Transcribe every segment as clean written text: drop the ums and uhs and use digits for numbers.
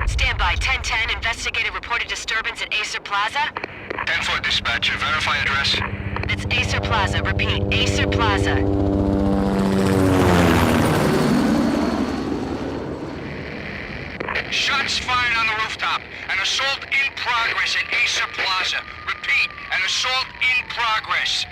Standby, 1010, investigated reported disturbance at Acer Plaza. 10-4 dispatcher, verify address. It's Acer Plaza, repeat, Acer Plaza. Shots fired on the rooftop. An assault in progress at Acer Plaza. Repeat, an assault in progress.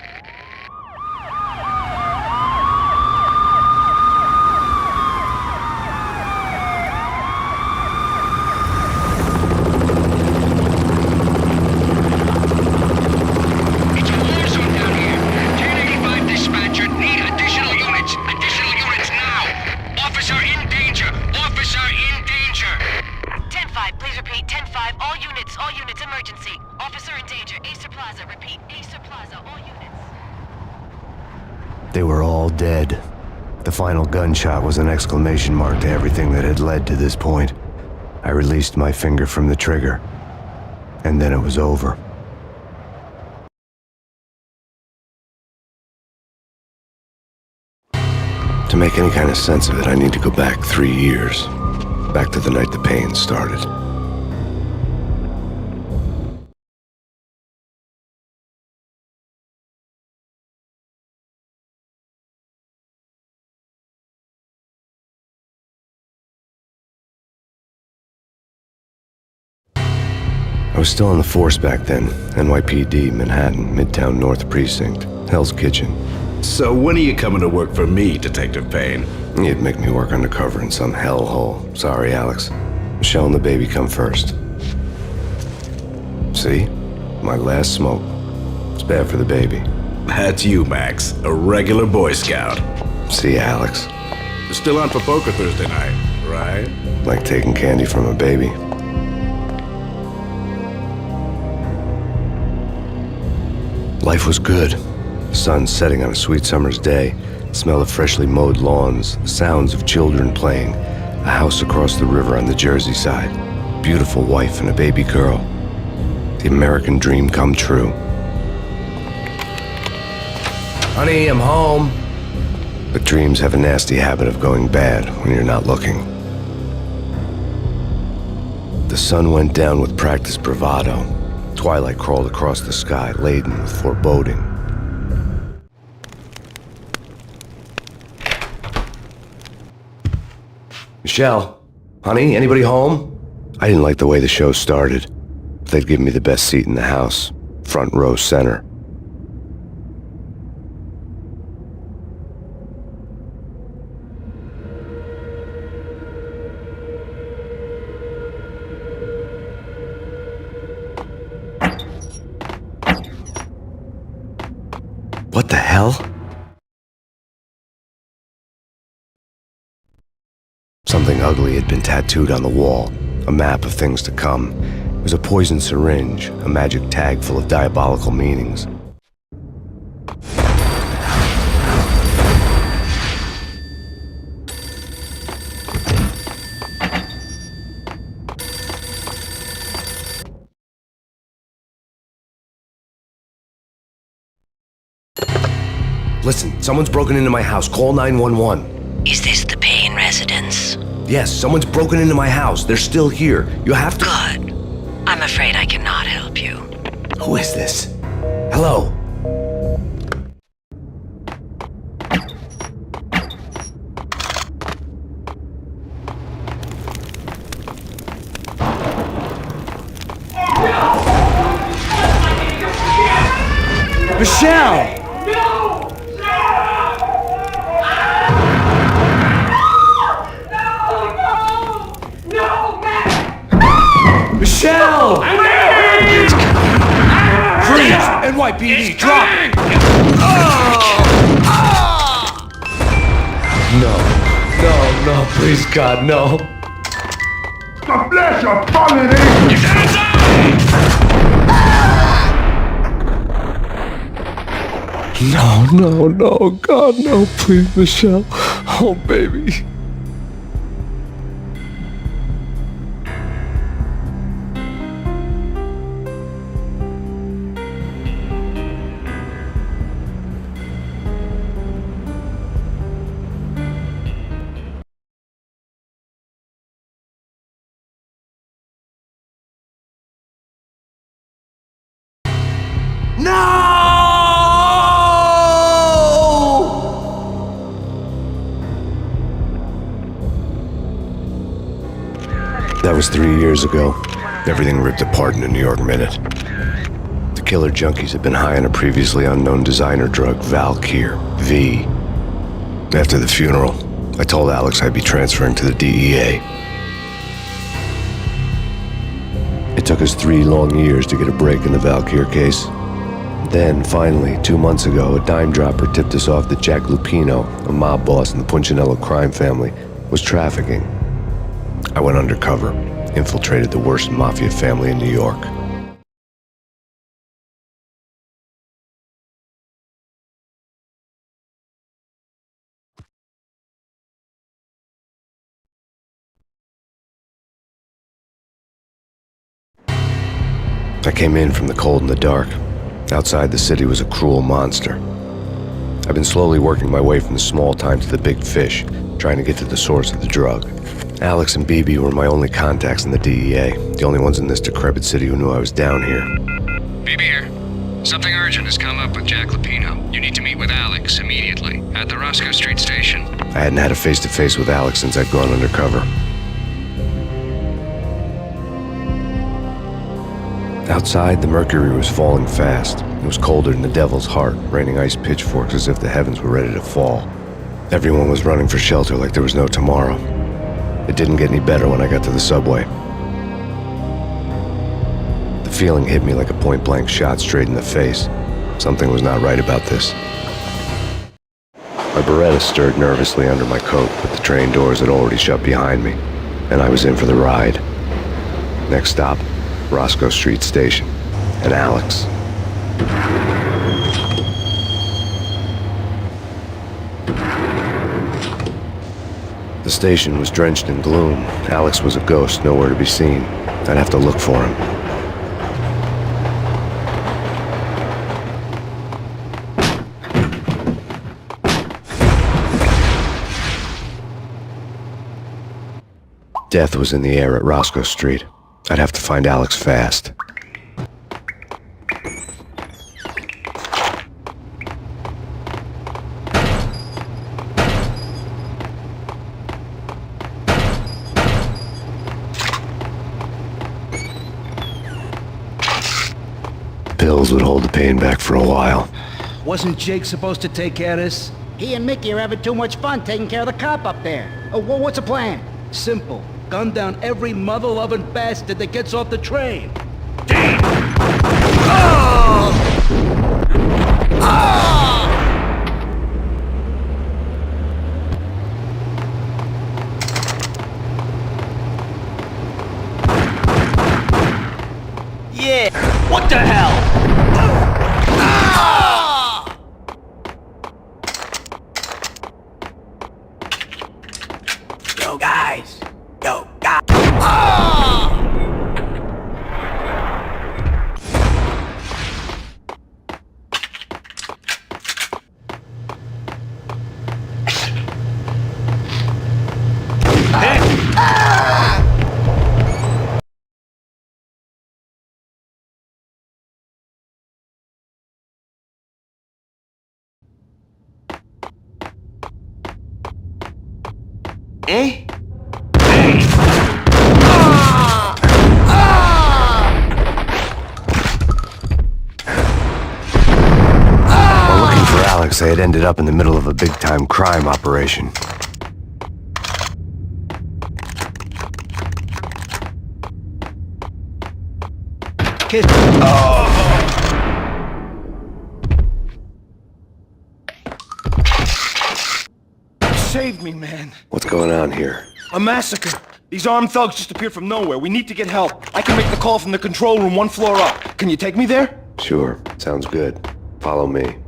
All units, emergency. Officer in danger, Acer Plaza, repeat, Acer Plaza, all units. They were all dead. The final gunshot was an exclamation mark to everything that had led to this point. I released my finger from the trigger, and then it was over. To make any kind of sense of it, I need to go back 3 years. Back to the night the Payne started. I was still on the force back then. NYPD, Manhattan, Midtown North Precinct, Hell's Kitchen. So when are you coming to work for me, Detective Payne? You'd make me work undercover in some hellhole. Sorry, Alex. Michelle and the baby come first. See? My last smoke. It's bad for the baby. That's you, Max. A regular Boy Scout. See, Alex. Still on for poker Thursday night, right? Like taking candy from a baby. Life was good. The sun setting on a sweet summer's day, the smell of freshly mowed lawns, the sounds of children playing, a house across the river on the Jersey side, beautiful wife and a baby girl. The American dream come true. Honey, I'm home. But dreams have a nasty habit of going bad when you're not looking. The sun went down with practiced bravado. Twilight crawled across the sky, laden with foreboding. Michelle, honey, anybody home? I didn't like the way the show started. They'd give me the best seat in the house, front row center. What the hell? Something ugly had been tattooed on the wall, a map of things to come. It was a poison syringe, a magic tag full of diabolical meanings. Listen, someone's broken into my house. Call 911. Is this the Payne residence? Yes, someone's broken into my house. They're still here. You have to... Good. I'm afraid I cannot help you. Who is this? Hello? Michelle! Michelle! Freeze! NYPD, drop! No, please God, no. The flesh of fallen angels! No, God, no, please, Michelle. Oh, baby. That was 3 years ago. Everything ripped apart in a New York minute. The killer junkies had been high on a previously unknown designer drug, Valkyr, V. After the funeral, I told Alex I'd be transferring to the DEA. It took us 3 long years to get a break in the Valkyr case. Then, finally, 2 months ago, a dime dropper tipped us off that Jack Lupino, a mob boss in the Punchinello crime family, was trafficking. I went undercover, infiltrated the worst mafia family in New York. I came in from the cold and the dark. Outside, the city was a cruel monster. I've been slowly working my way from the small time to the big fish, trying to get to the source of the drug. Alex and BB were my only contacts in the DEA, the only ones in this decrepit city who knew I was down here. BB here. Something urgent has come up with Jack Lupino. You need to meet with Alex immediately at the Roscoe Street station. I hadn't had a face-to-face with Alex since I'd gone undercover. Outside, the mercury was falling fast. It was colder than the devil's heart, raining ice pitchforks as if the heavens were ready to fall. Everyone was running for shelter like there was no tomorrow. It didn't get any better when I got to the subway. The feeling hit me like a point-blank shot straight in the face. Something was not right about this. My Beretta stirred nervously under my coat, but the train doors had already shut behind me, and I was in for the ride. Next stop, Roscoe Street Station, and Alex. The station was drenched in gloom. Alex was a ghost, nowhere to be seen. I'd have to look for him. Death was in the air at Roscoe Street. I'd have to find Alex fast. pills would hold the pain back for a while. Wasn't Jake supposed to take care of this? He and Mickey are having too much fun taking care of the cop up there. Oh, what's the plan? Simple. Gun down every mother-loving bastard that gets off the train. Yeah! What the hell? Yo, guys! Yo, guys! Eh? While looking for Alex, I had ended up in the middle of a big-time crime operation. Kiss. Save me, man. What's going on here? A massacre. These armed thugs just appeared from nowhere. We need to get help. I can make the call from the control room 1 floor up. Can you take me there? Sure, sounds good. Follow me.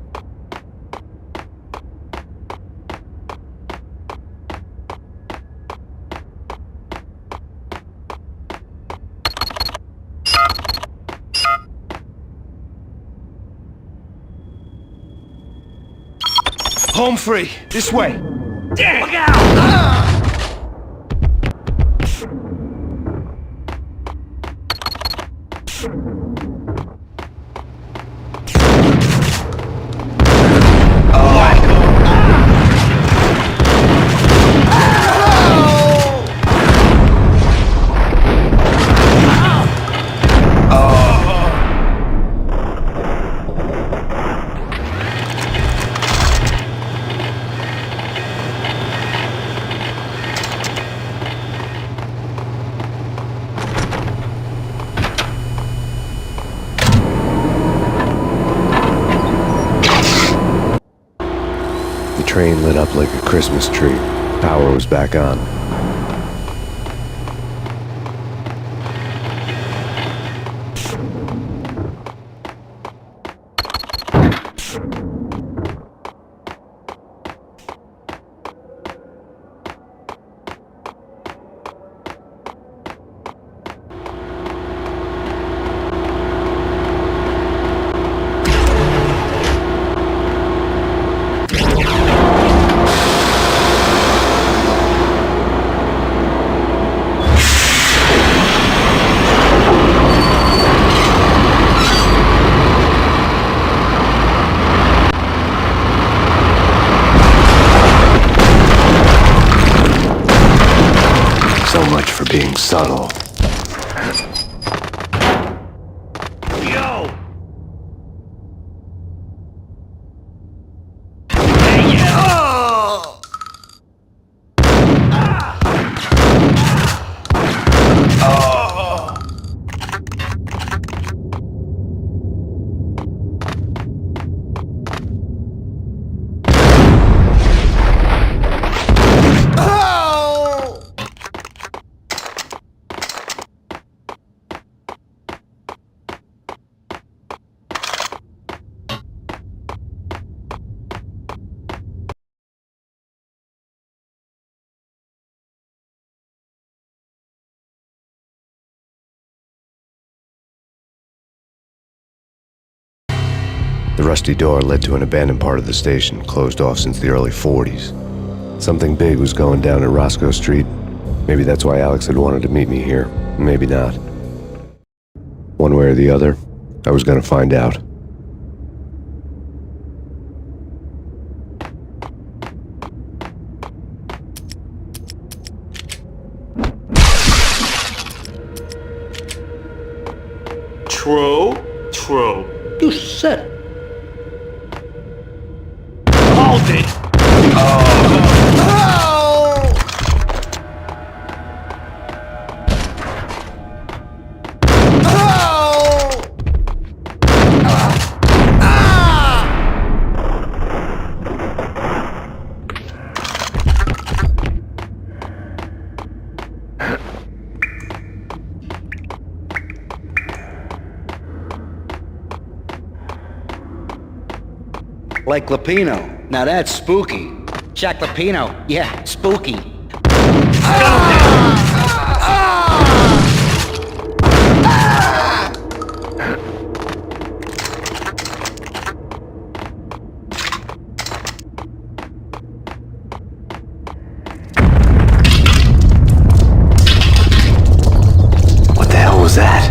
Home free. This way. Look out! The train lit up like a Christmas tree. Power was back on. So much for being subtle. Yo! The rusty door led to an abandoned part of the station, closed off since the early 40s. Something big was going down at Roscoe Street. Maybe that's why Alex had wanted to meet me here. Maybe not. One way or the other, I was gonna find out. True. You said it. Hold it! Like Lapino. Now that's spooky. Jack Lapino. Yeah, spooky. What the hell was that?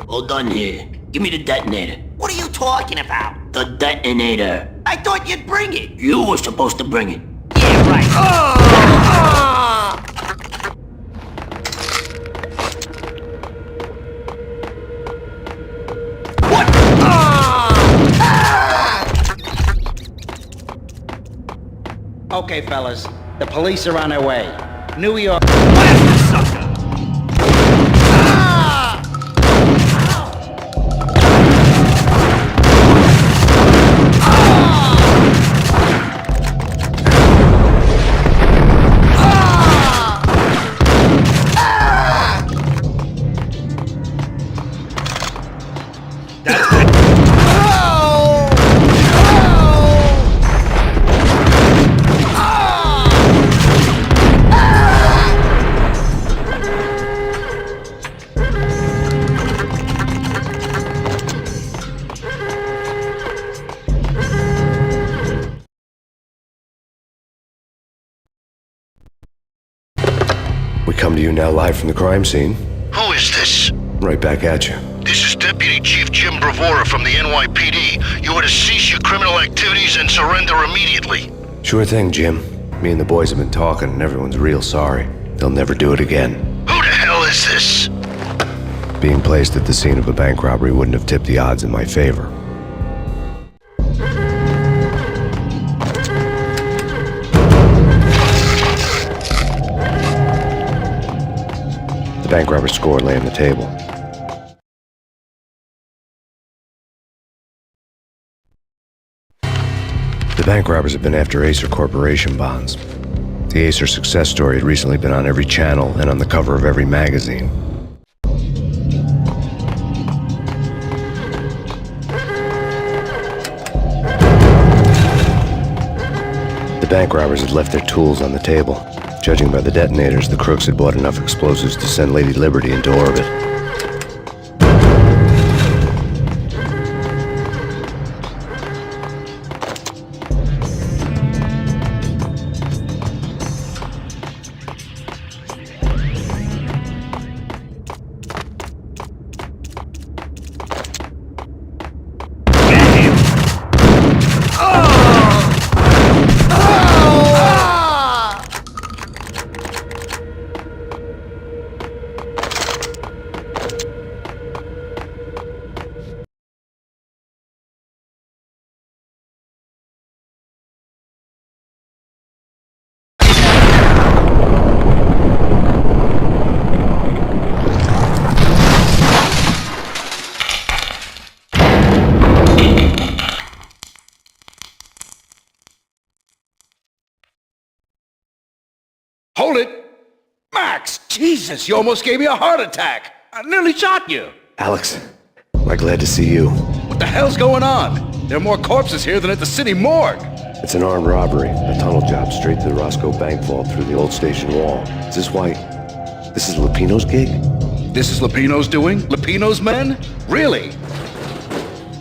All done here. Give me the detonator. What are you talking about? The detonator. I thought you'd bring it. You were supposed to bring it. Yeah, right. What? Okay, fellas. The police are on their way. New York. Blast the sucker! We come to you now live from the crime scene. Who is this? Right back at you. This is Deputy Chief Jim Bravura from the NYPD. You are to cease your criminal activities and surrender immediately. Sure thing, Jim. Me and the boys have been talking and everyone's real sorry. They'll never do it again. Who the hell is this? Being placed at the scene of a bank robbery wouldn't have tipped the odds in my favor. The bank robber's score lay on the table. The bank robbers have been after Acer Corporation bonds. The Acer success story had recently been on every channel and on the cover of every magazine. The bank robbers had left their tools on the table. Judging by the detonators, the crooks had bought enough explosives to send Lady Liberty into orbit. Hold it! Max! Jesus, you almost gave me a heart attack! I nearly shot you! Alex, we're glad to see you. What the hell's going on? There are more corpses here than at the city morgue! It's an armed robbery, a tunnel job straight to the Roscoe Bank vault through the old station wall. Is this why... this is Lapino's gig? This is Lapino's doing? Lapino's men? Really?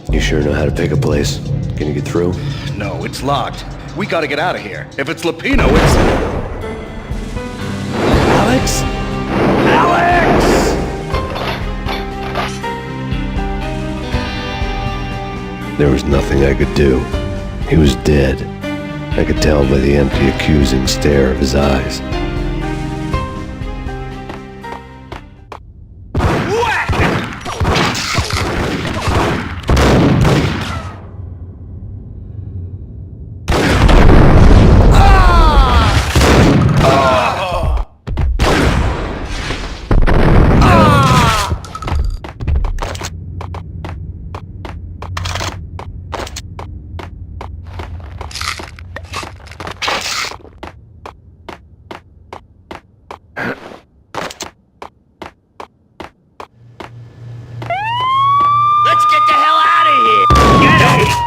You sure know how to pick a place. Can you get through? No, it's locked. We gotta get out of here. If it's Lapino, it's... Alex? Alex! There was nothing I could do. He was dead. I could tell by the empty, accusing stare of his eyes. Let's get the hell out of here! Get him!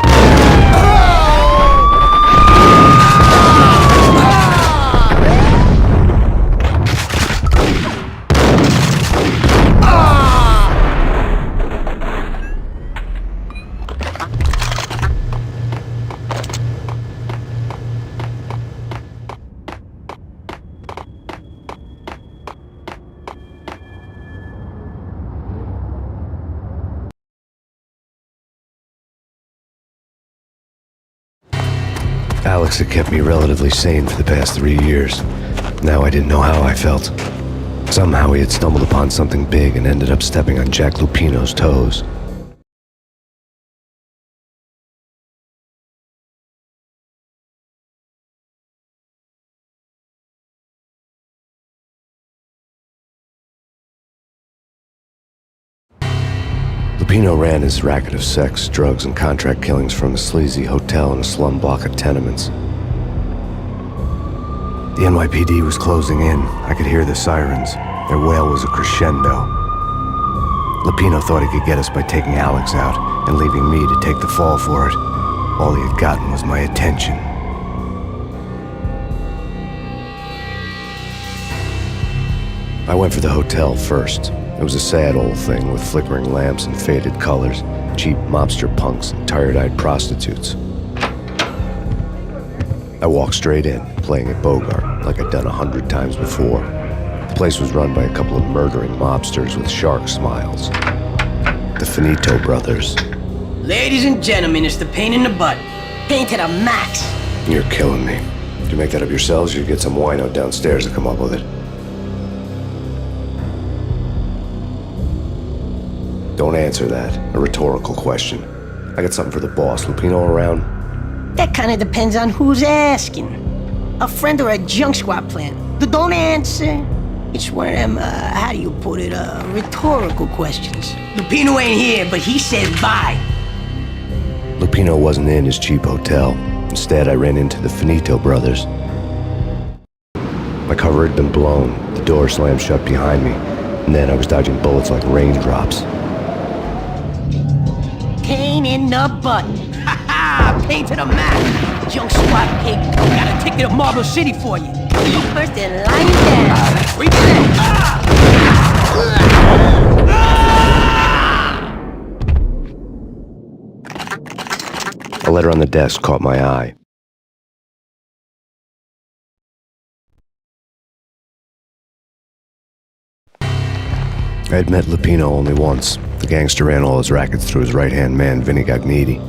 Alex had kept me relatively sane for the past 3 years. Now I didn't know how I felt. Somehow he had stumbled upon something big and ended up stepping on Jack Lupino's toes. Lupino ran his racket of sex, drugs, and contract killings from a sleazy hotel in a slum block of tenements. The NYPD was closing in. I could hear the sirens. Their wail was a crescendo. Lupino thought he could get us by taking Alex out and leaving me to take the fall for it. All he had gotten was my attention. I went for the hotel first. It was a sad old thing with flickering lamps and faded colors, cheap mobster punks and tired-eyed prostitutes. I walked straight in, playing at Bogart, like I'd done 100 times before. The place was run by a couple of murdering mobsters with shark smiles. The Finito brothers. Ladies and gentlemen, it's the pain in the butt. Pain to the max. You're killing me. Did you make that up yourselves, or you get some wino downstairs to come up with it? Don't answer that. A rhetorical question. I got something for the boss. Lupino around? That kind of depends on who's asking. A friend or a junk squad plan. Don't answer. It's one of them, how do you put it, rhetorical questions. Lupino ain't here, but he says bye. Lupino wasn't in his cheap hotel. Instead, I ran into the Finito brothers. My cover had been blown. The door slammed shut behind me. And then I was dodging bullets like raindrops. Pain in the butt. Ha ha! Pain to the max. Junk squad pig. Got a ticket to Marble City for you. You first in line down. Freak it out. A letter on the desk caught my eye. I had met Lupino only once. The gangster ran all his rackets through his right-hand man, Vinny Gagniti.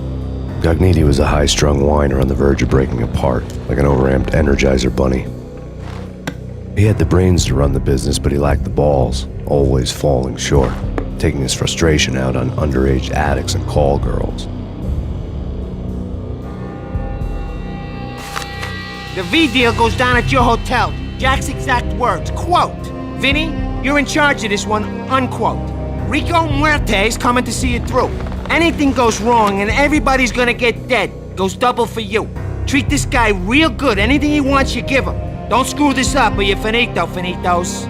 Gagniti was a high-strung whiner on the verge of breaking apart, like an overamped Energizer bunny. He had the brains to run the business, but he lacked the balls, always falling short, taking his frustration out on underage addicts and call girls. The V deal goes down at your hotel. Jack's exact words, quote, "Vinny, you're in charge of this one," unquote. Rico Muerte's coming to see it through. Anything goes wrong and everybody's gonna get dead. Goes double for you. Treat this guy real good. Anything he wants, you give him. Don't screw this up or you're finito, finitos.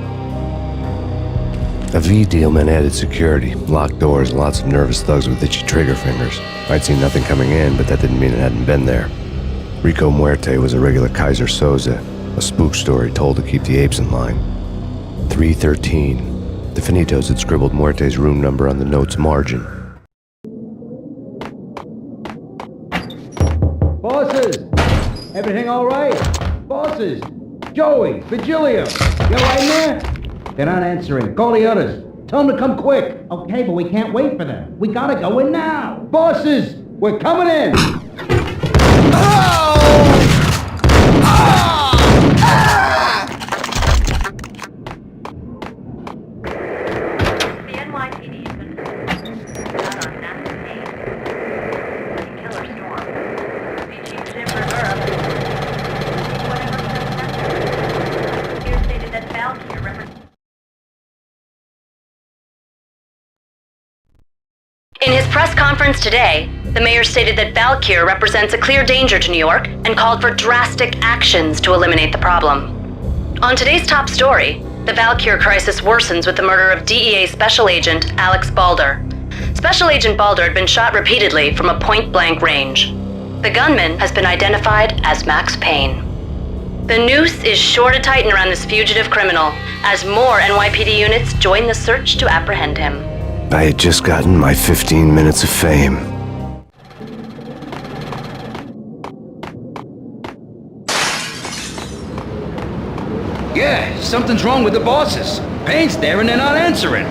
A V deal meant added security, locked doors, and lots of nervous thugs with itchy trigger fingers. I'd seen nothing coming in, but that didn't mean it hadn't been there. Rico Muerte was a regular Kaiser Soze, a spook story told to keep the apes in line. 313. The Finitos had scribbled Muerte's room number on the note's margin. Bosses! Everything all right? Bosses! Joey! Virgilio! You all right in there? They're not answering. Call the others. Tell them to come quick. Okay, but we can't wait for them. We gotta go in now. Bosses! We're coming in! Oh! conference today, the mayor stated that Valkyr represents a clear danger to New York and called for drastic actions to eliminate the problem. On today's top story, the Valkyr crisis worsens with the murder of DEA Special Agent Alex Balder. Special Agent Balder had been shot repeatedly from a point-blank range. The gunman has been identified as Max Payne. The noose is sure to tighten around this fugitive criminal as more NYPD units join the search to apprehend him. I had just gotten my 15 minutes of fame. Yeah, something's wrong with the bosses. Payne's there and they're not answering.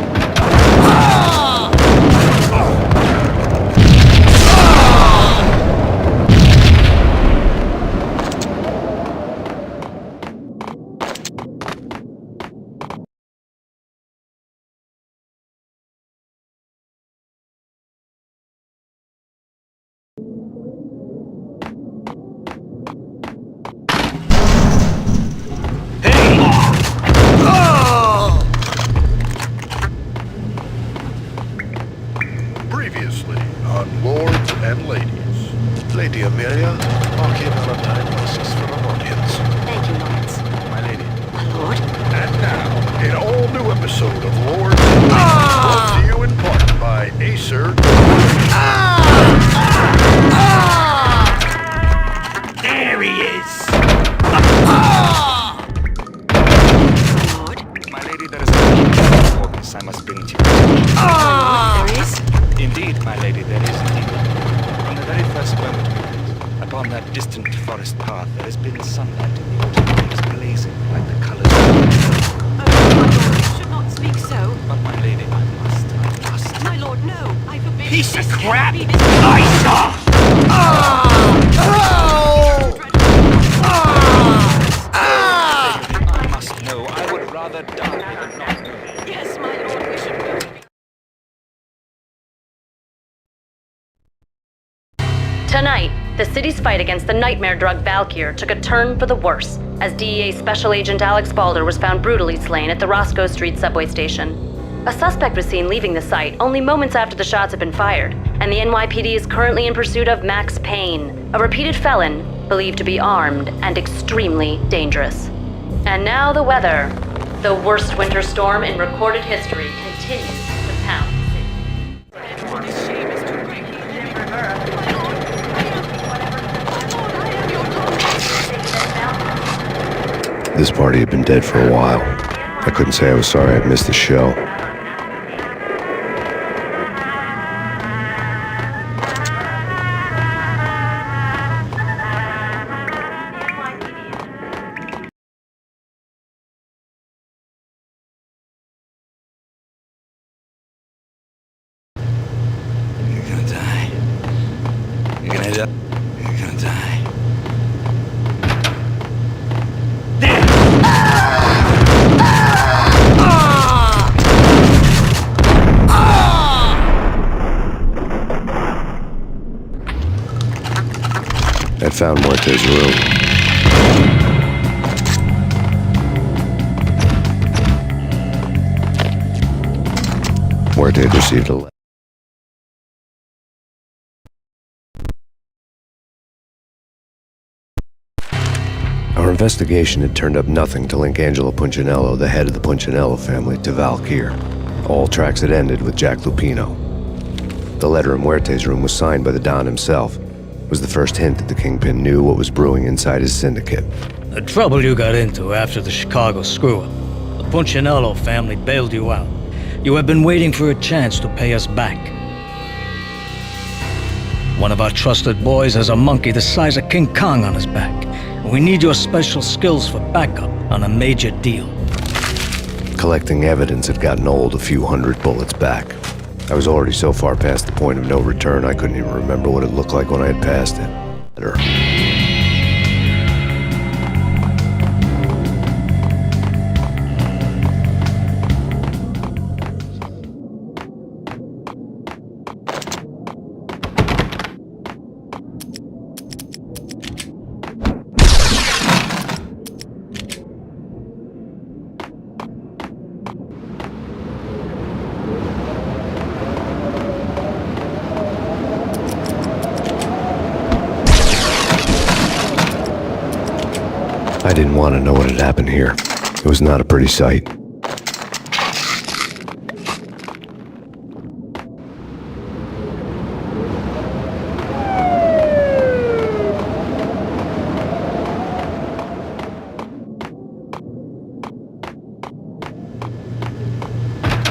Previously on Lords and Ladies. Lady Amelia, mark in on a time process for an audience. Thank you, Lawrence. My lady. My lord? And now, an all-new episode of Lords and Ladies, brought to you in part by Acer. There he is! My lady, there is a importance I must bring to you. There is? Indeed, my lady, there is indeed. From the very first moment we met, upon that distant forest path, there has been sunlight in the autumn days blazing like the colors of... Oh, my lord, you should not speak so. But my lady, I must. My lord, no. I forbid Piece this of crap! cannot be this- I saw! I must know. I would rather die than not know. Yes, my lord, we should go. Tonight, the city's fight against the nightmare drug Valkyr took a turn for the worse as DEA Special Agent Alex Balder was found brutally slain at the Roscoe Street subway station. A suspect was seen leaving the site only moments after the shots had been fired, and the NYPD is currently in pursuit of Max Payne, a repeated felon believed to be armed and extremely dangerous. And now the weather. The worst winter storm in recorded history continues to pound the city. This party had been dead for a while. I couldn't say I was sorry I'd missed the show. You're gonna die. You're gonna die. You're gonna die. I found Muerte's room. Muerte had received a letter. Our investigation had turned up nothing to link Angelo Punchinello, the head of the Punchinello family, to Valkyr. All tracks had ended with Jack Lupino. The letter in Muerte's room was signed by the Don himself. It was the first hint that the Kingpin knew what was brewing inside his syndicate. The trouble you got into after the Chicago screw-up. The Punchinello family bailed you out. You have been waiting for a chance to pay us back. One of our trusted boys has a monkey the size of King Kong on his back. We need your special skills for backup on a major deal. Collecting evidence had gotten old a few hundred bullets back. I was already so far past the point of no return, I couldn't even remember what it looked like when I had passed it. I didn't want to know what had happened here. It was not a pretty sight.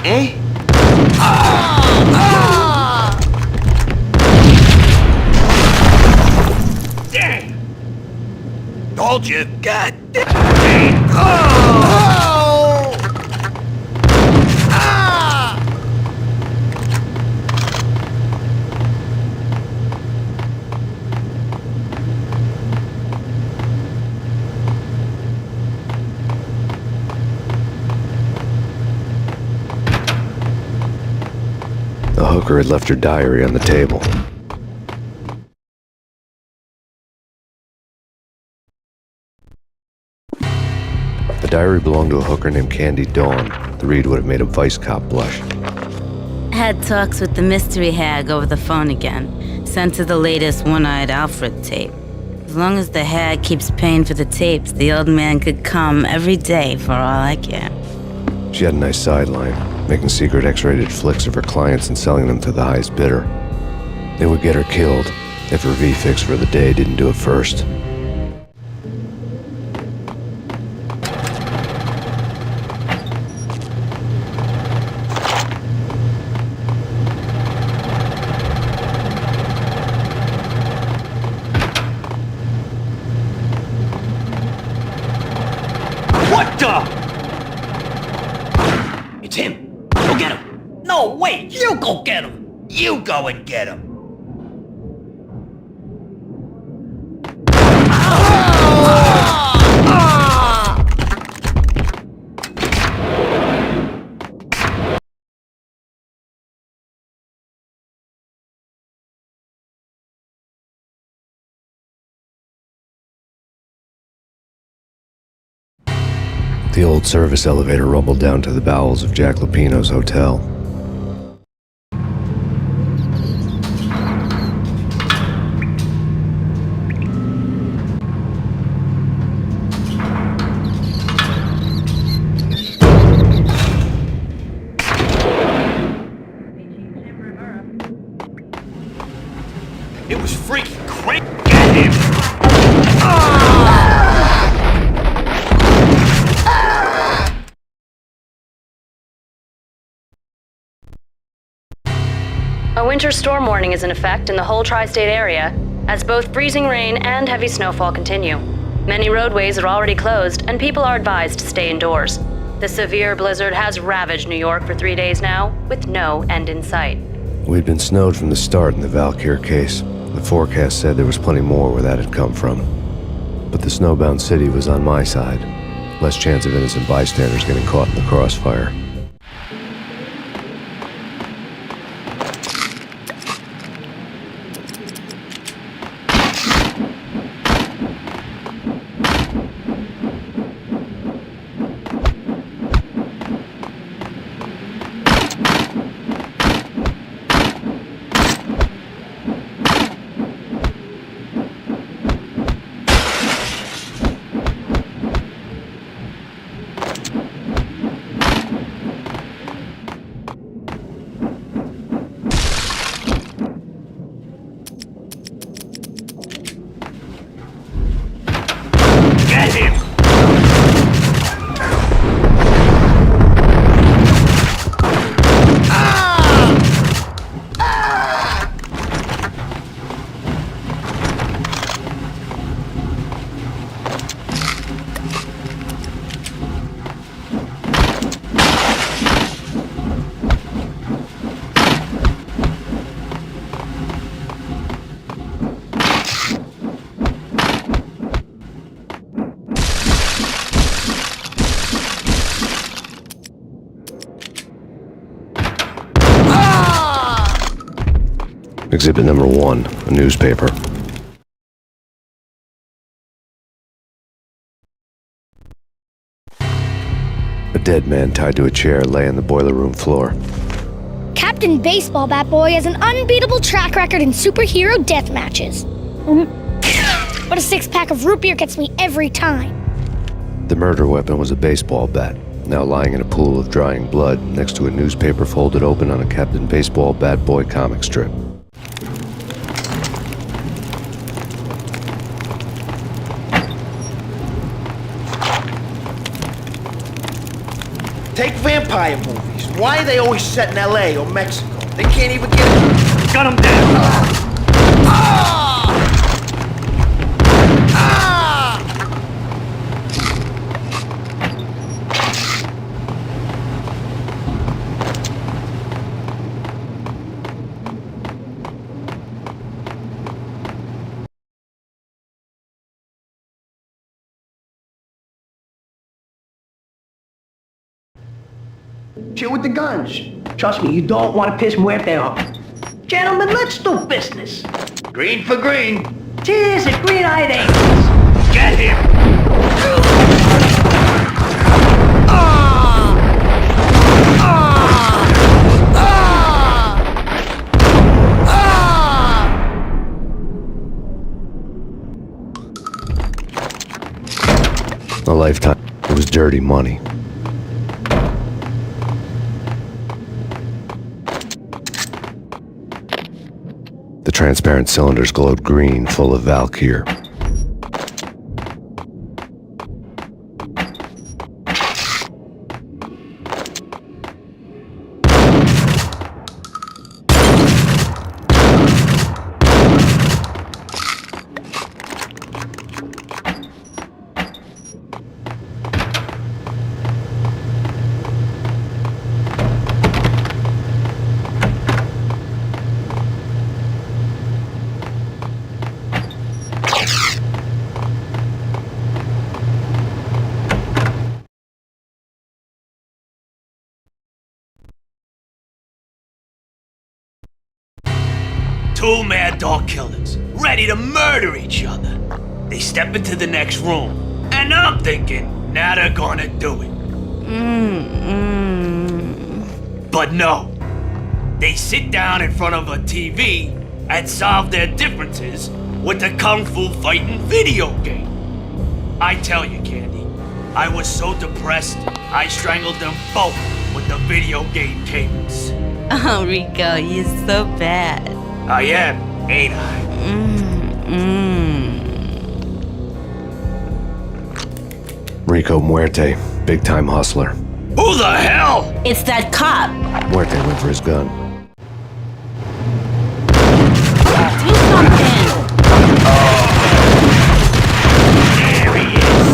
Eh? Told you. God damn. The hooker had left her diary on the table. The diary belonged to a hooker named Candy Dawn. The read would have made a vice cop blush. Had talks with the mystery hag over the phone again. Sent her the latest One-Eyed Alfred tape. As long as the hag keeps paying for the tapes, the old man could come every day for all I care. She had a nice sideline, making secret X-rated flicks of her clients and selling them to the highest bidder. It would get her killed if her V-fix for the day didn't do it first. What the? It's him. Go get him. No, wait. You go get him. You go and get him. The old service elevator rumbled down to the bowels of Jack Lupino's hotel. It was freaking crazy. Get him! A winter storm warning is in effect in the whole tri-state area, as both freezing rain and heavy snowfall continue. Many roadways are already closed, and people are advised to stay indoors. The severe blizzard has ravaged New York for 3 days now, with no end in sight. We'd been snowed from the start in the Valkyr case. The forecast said there was plenty more where that had come from. But the snowbound city was on my side. Less chance of innocent bystanders getting caught in the crossfire. Get him! Exhibit number 1, a newspaper. A dead man tied to a chair lay on the boiler room floor. Captain Baseball Bat Boy has an unbeatable track record in superhero death matches. But a 6-pack of root beer gets me every time. The murder weapon was a baseball bat, now lying in a pool of drying blood next to a newspaper folded open on a Captain Baseball Bat Boy comic strip. Take vampire movies. Why are they always set in LA or Mexico? They can't even get it. Gun him down! Shit with the guns. Trust me, you don't want to piss Muerte off. Gentlemen, let's do business. Green for green. Cheers at green-eyed angels. Get him! A lifetime. It was dirty money. The transparent cylinders glowed green, full of Valkyr. Two mad dog killers, ready to murder each other. They step into the next room, and I'm thinking, now they're gonna do it. But no. They sit down in front of a TV and solve their differences with a kung fu fighting video game. I tell you, Candy, I was so depressed, I strangled them both with the video game cables. Oh, Rico, you're so bad. I am, ain't I? Rico Muerte, big-time hustler. Who the hell? It's that cop. Muerte went for his gun. Do something. There he is.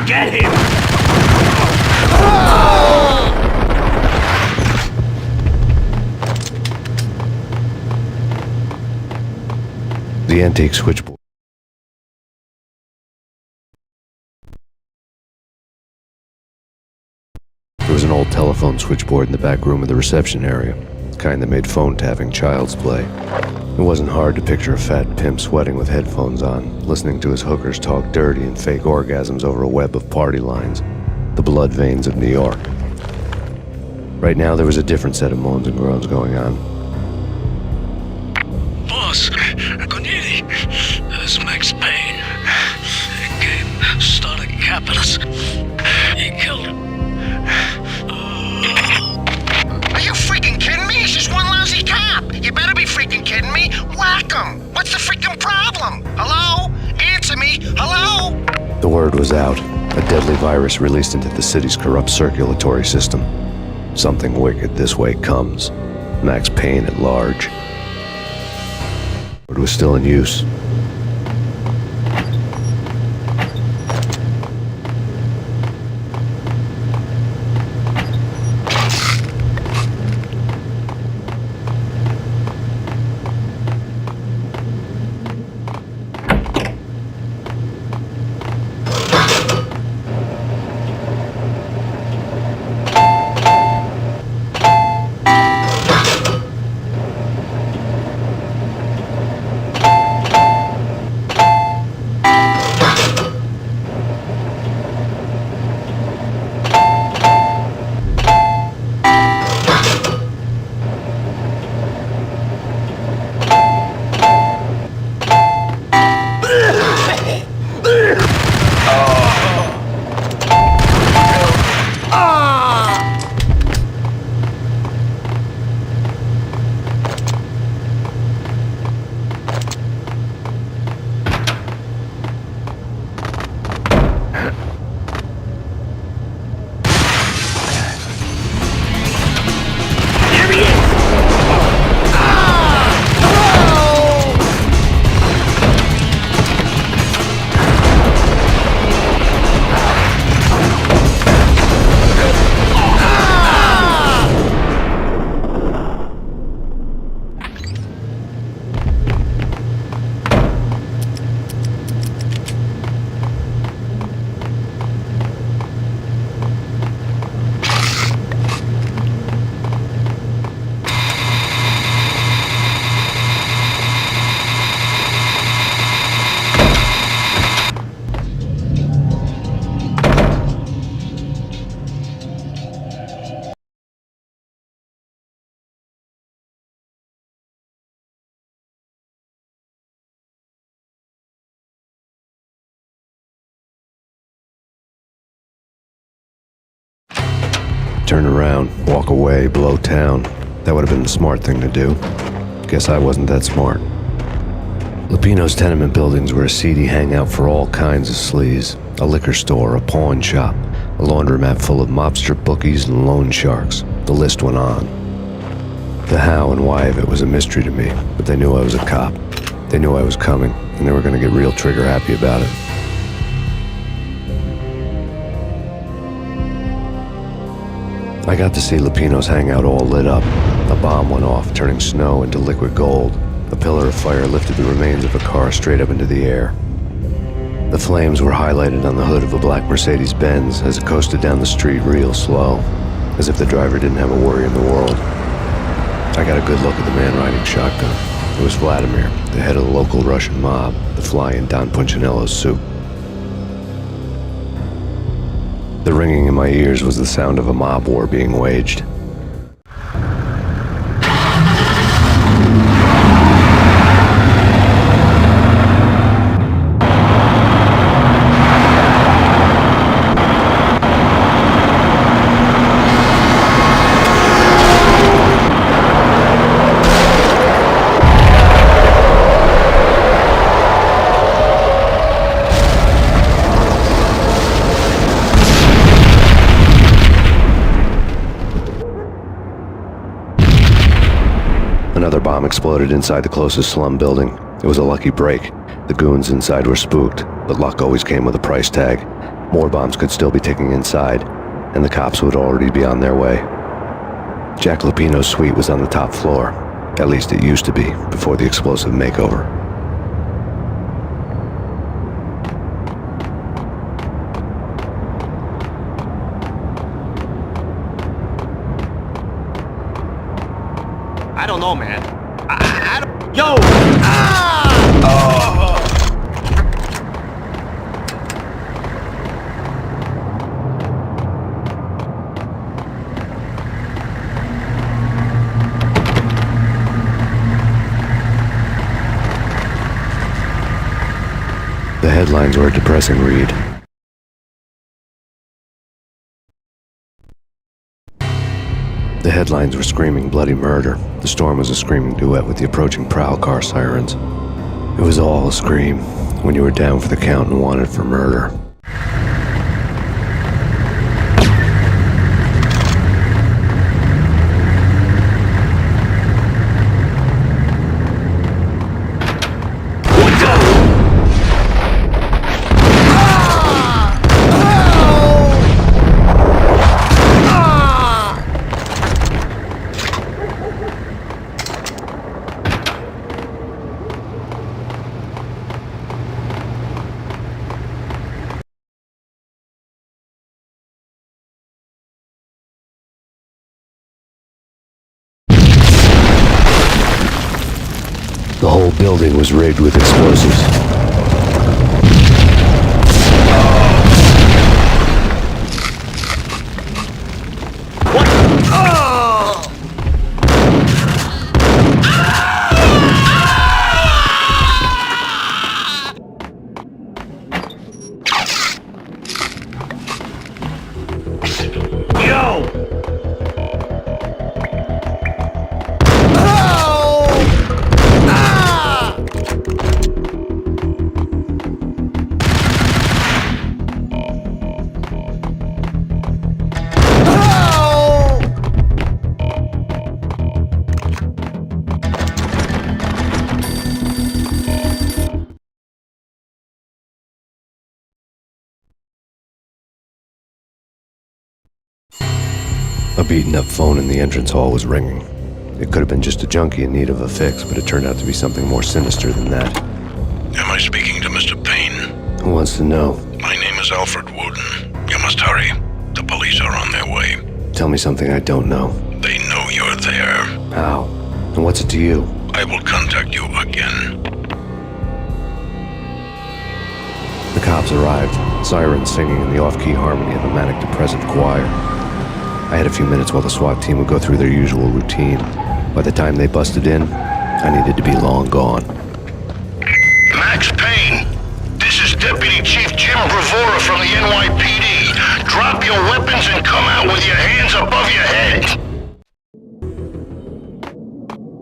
Get him! The antique switchboard. There was an old telephone switchboard in the back room of the reception area, the kind that made phone tapping child's play. It wasn't hard to picture a fat pimp sweating with headphones on, listening to his hookers talk dirty and fake orgasms over a web of party lines, the blood veins of New York. Right now, there was a different set of moans and groans going on. Boss, Corneli, this is Max Payne. He came, started capping us. He killed him. Are you freaking kidding me? He's just one lousy cop. You better be freaking kidding me. Whack him. What's the freaking problem? Hello? Answer me. Hello? The word was out. A deadly virus released into the city's corrupt circulatory system. Something wicked this way comes. Max Payne at large. It was still in use. turn around, walk away, blow town. That would have been the smart thing to do. Guess I wasn't that smart. Lupino's tenement buildings were a seedy hangout for all kinds of sleaze. A liquor store, a pawn shop, a laundromat full of mobster bookies and loan sharks. The list went on. The how and why of it was a mystery to me, but they knew I was a cop. They knew I was coming, and they were going to get real trigger happy about it. I got to see Lupino's hangout all lit up. A bomb went off, turning snow into liquid gold. A pillar of fire lifted the remains of a car straight up into the air. The flames were highlighted on the hood of a black Mercedes-Benz as it coasted down the street real slow, as if the driver didn't have a worry in the world. I got a good look at the man riding shotgun. It was Vladimir, the head of the local Russian mob, the fly in Don Punchinello's suit. The ringing in my ears was the sound of a mob war being waged. Another bomb exploded inside the closest slum building. It was a lucky break. The goons inside were spooked, but luck always came with a price tag. More bombs could still be ticking inside, and the cops would already be on their way. Jack Lupino's suite was on the top floor. At least it used to be, before the explosive makeover. I don't know, man. I don't... Yo! Ah! Oh! The headlines were a depressing read. The headlines were screaming bloody murder. The storm was a screaming duet with the approaching prowl car sirens. It was all a scream when you were down for the count and wanted for murder. The whole building was rigged with explosives. A beaten-up phone in the entrance hall was ringing. It could have been just a junkie in need of a fix, but it turned out to be something more sinister than that. Am I speaking to Mr. Payne? Who wants to know? My name is Alfred Wooden. You must hurry. The police are on their way. Tell me something I don't know. They know you're there. How? And what's it to you? I will contact you again. The cops arrived, sirens singing in the off-key harmony of a manic-depressive choir. I had a few minutes while the SWAT team would go through their usual routine. By the time they busted in, I needed to be long gone. Max Payne, this is Deputy Chief Jim Bravura from the NYPD. Drop your weapons and come out with your hands above your head.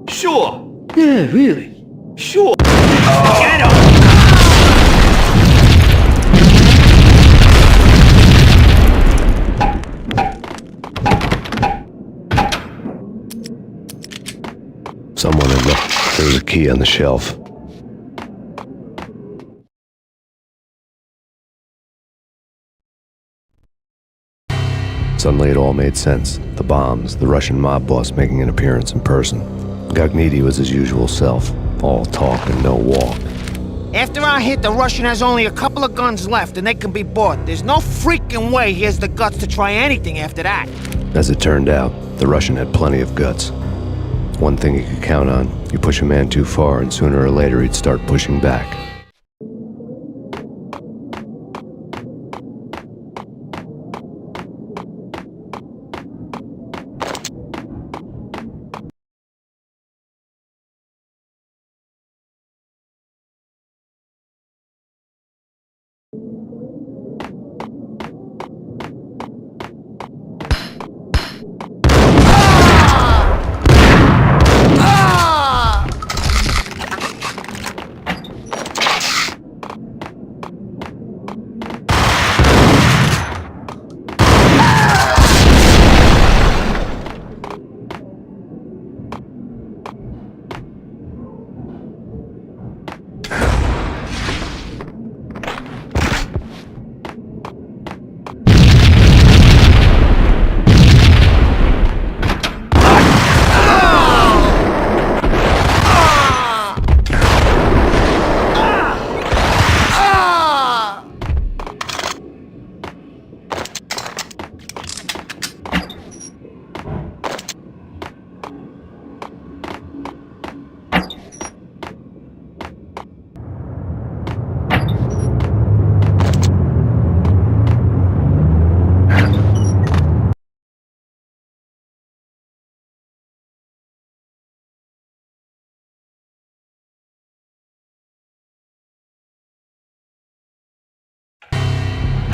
Sure. Yeah, really. Sure. Get him! Someone had left. There was a key on the shelf. Suddenly it all made sense. The bombs, the Russian mob boss making an appearance in person. Gagnidi was his usual self. All talk and no walk. After our hit, the Russian has only a couple of guns left and they can be bought. There's no freaking way he has the guts to try anything after that. As it turned out, the Russian had plenty of guts. One thing he could count on, you push a man too far and sooner or later he'd start pushing back.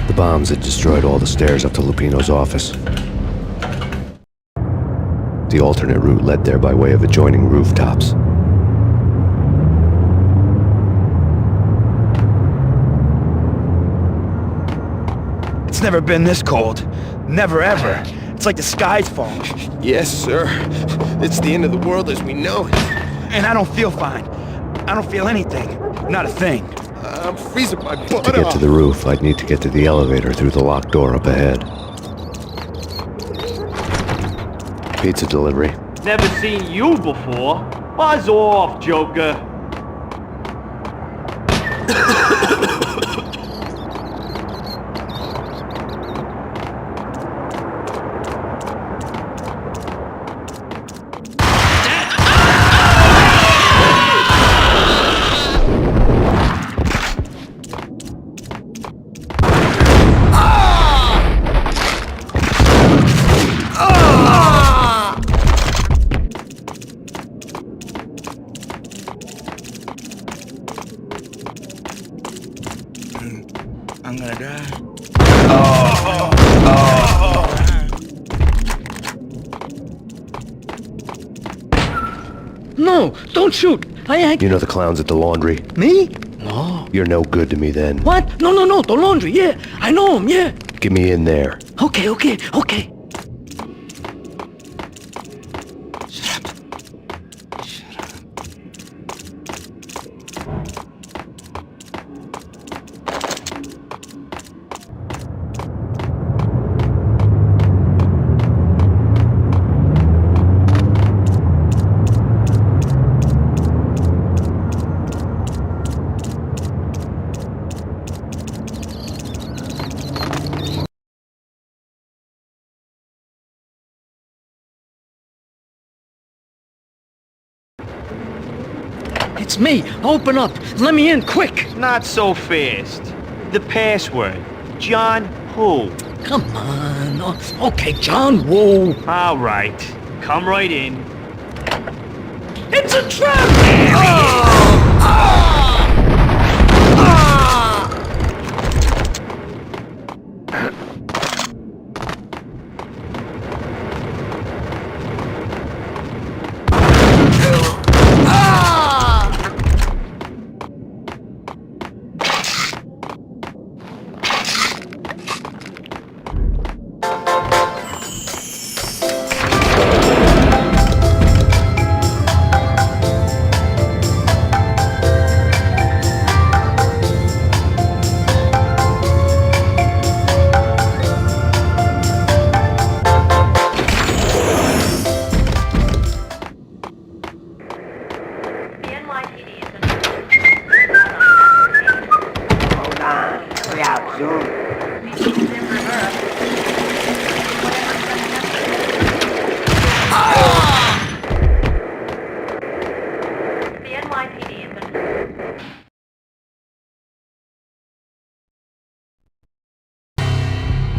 The bombs had destroyed all the stairs up to Lupino's office. The alternate route led there by way of adjoining rooftops. It's never been this cold. Never ever. It's like the sky's falling. Yes, sir. It's the end of the world as we know it. And I don't feel fine. I don't feel anything. Not a thing. I'm freezing my butt To get to the roof, I'd need to get to the elevator through the locked door up ahead. Pizza delivery. Never seen you before. Buzz off, Joker. I'm gonna die. No, don't shoot. You know the clowns at the laundry? Me? No. You're no good to me then. What? No, the laundry, yeah. I know him, yeah. Get me in there. Okay. It's me. Open up. Let me in, quick. Not so fast. The password. John who? Come on. Oh, okay, John Woo. All right. Come right in. It's a trap!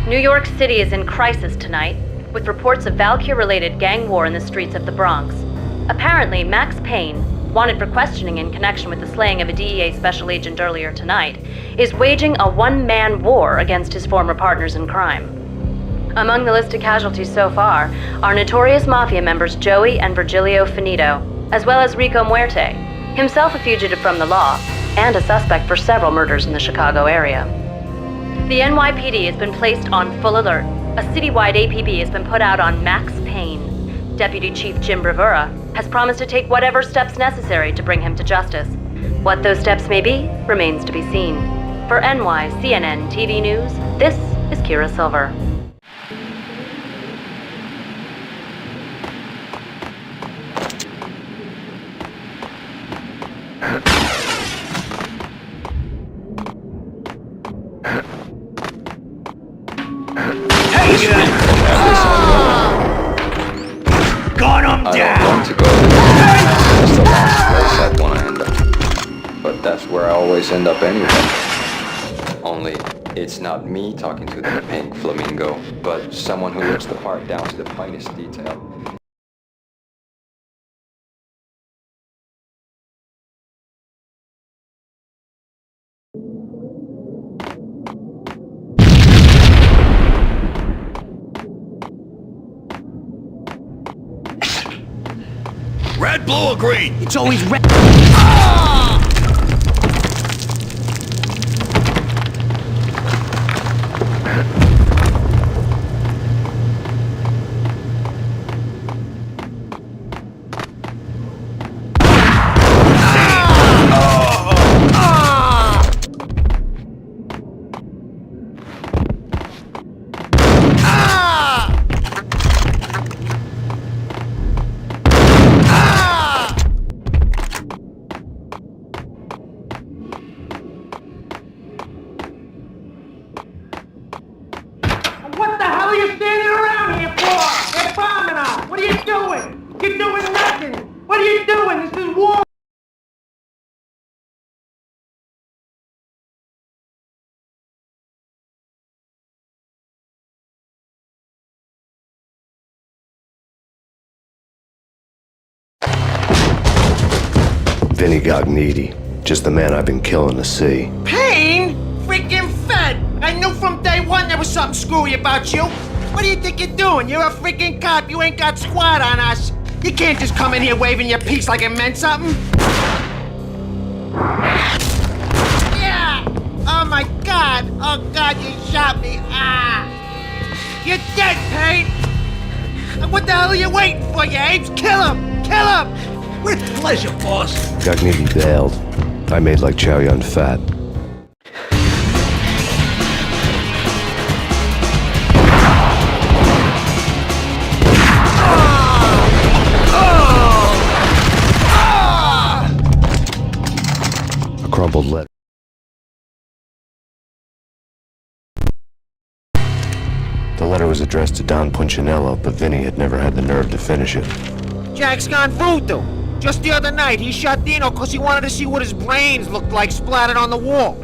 New York City is in crisis tonight, with reports of Valkyr-related gang war in the streets of the Bronx. Apparently, Max Payne, wanted for questioning in connection with the slaying of a DEA special agent earlier tonight, is waging a one-man war against his former partners in crime. Among the listed casualties so far are notorious mafia members Joey and Virgilio Finito, as well as Rico Muerte, himself a fugitive from the law, and a suspect for several murders in the Chicago area. The NYPD has been placed on full alert. A citywide APB has been put out on Max Payne. Deputy Chief Jim Bravura has promised to take whatever steps necessary to bring him to justice. What those steps may be remains to be seen. For NYCNN TV News, this is Kira Silver. Gun him down! I don't want to go there. It's the last place I'd want to end up. But that's where I always end up anyway. Only, it's not me talking to the pink flamingo, but someone who looks the part down to the finest detail. Red, blue, or green? It's always red. What the hell are you standing around here for? They're bombing us! What are you doing? You're doing nothing! What are you doing? This is war! Vinny Gognitti, just the man I've been killing to see. Payne? Freaking Fed! I knew from day one there was something screwy about you. What do you think you're doing? You're a freaking cop. You ain't got squad on us. You can't just come in here waving your piece like it meant something. Yeah! Oh my God! Oh God, you shot me! Ah! You're dead, Payne! What the hell are you waiting for, you apes? Kill him! Kill him! With pleasure, boss. Gognitti bailed. I made like Chow Yun Fat. A crumpled letter. The letter was addressed to Don Punchinello, but Vinny had never had the nerve to finish it. Jack's gone voodoo. Just the other night, he shot Dino because he wanted to see what his brains looked like splattered on the wall.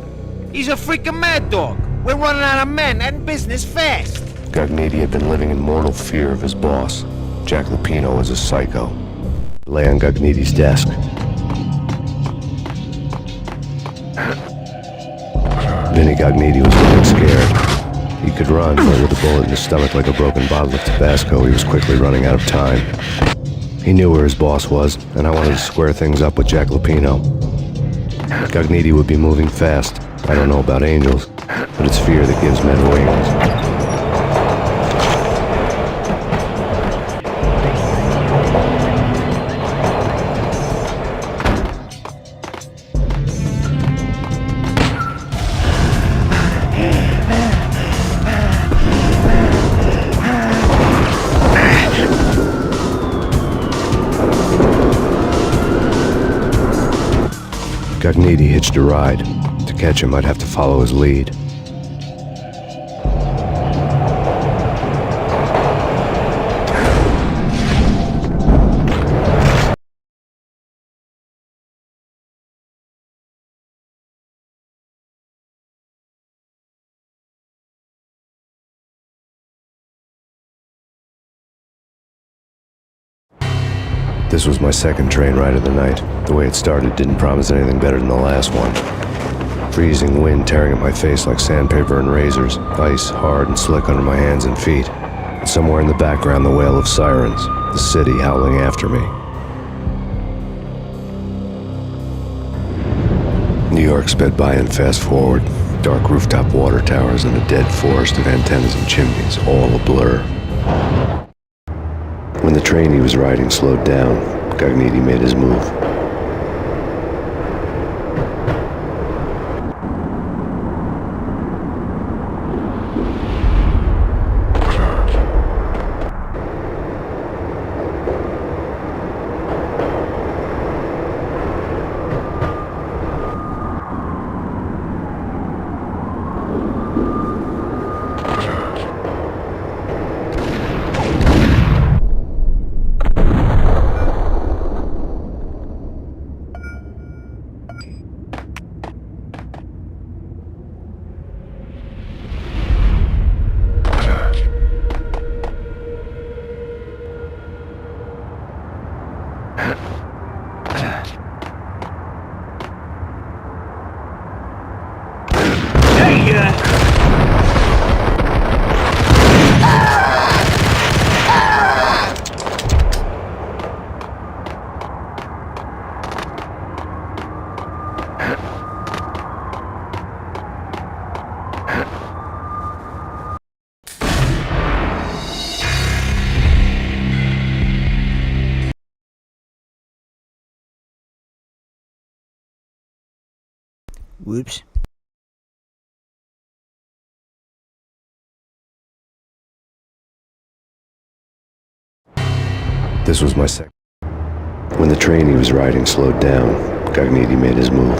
He's a freaking mad dog. We're running out of men and business fast. Gognitti had been living in mortal fear of his boss. Jack Lupino was a psycho. He lay on Gognitti's desk. Vinny Gognitti was getting scared. He could run, but with a bullet in his stomach like a broken bottle of Tabasco, he was quickly running out of time. He knew where his boss was, and I wanted to square things up with Jack Lupino. Gognitti would be moving fast. I don't know about angels, but it's fear that gives men wings. Gognitti hitched a ride. To catch him, I'd have to follow his lead. This was my second train ride of the night. The way it started didn't promise anything better than the last one. Freezing wind tearing at my face like sandpaper and razors, ice hard and slick under my hands and feet. And somewhere in the background, the wail of sirens, the city howling after me. New York sped by in fast forward. Dark rooftop water towers and a dead forest of antennas and chimneys, all a blur. When the train he was riding slowed down, Gognitti made his move. Whoops. This was my second. When the train he was riding slowed down, Gognitti made his move.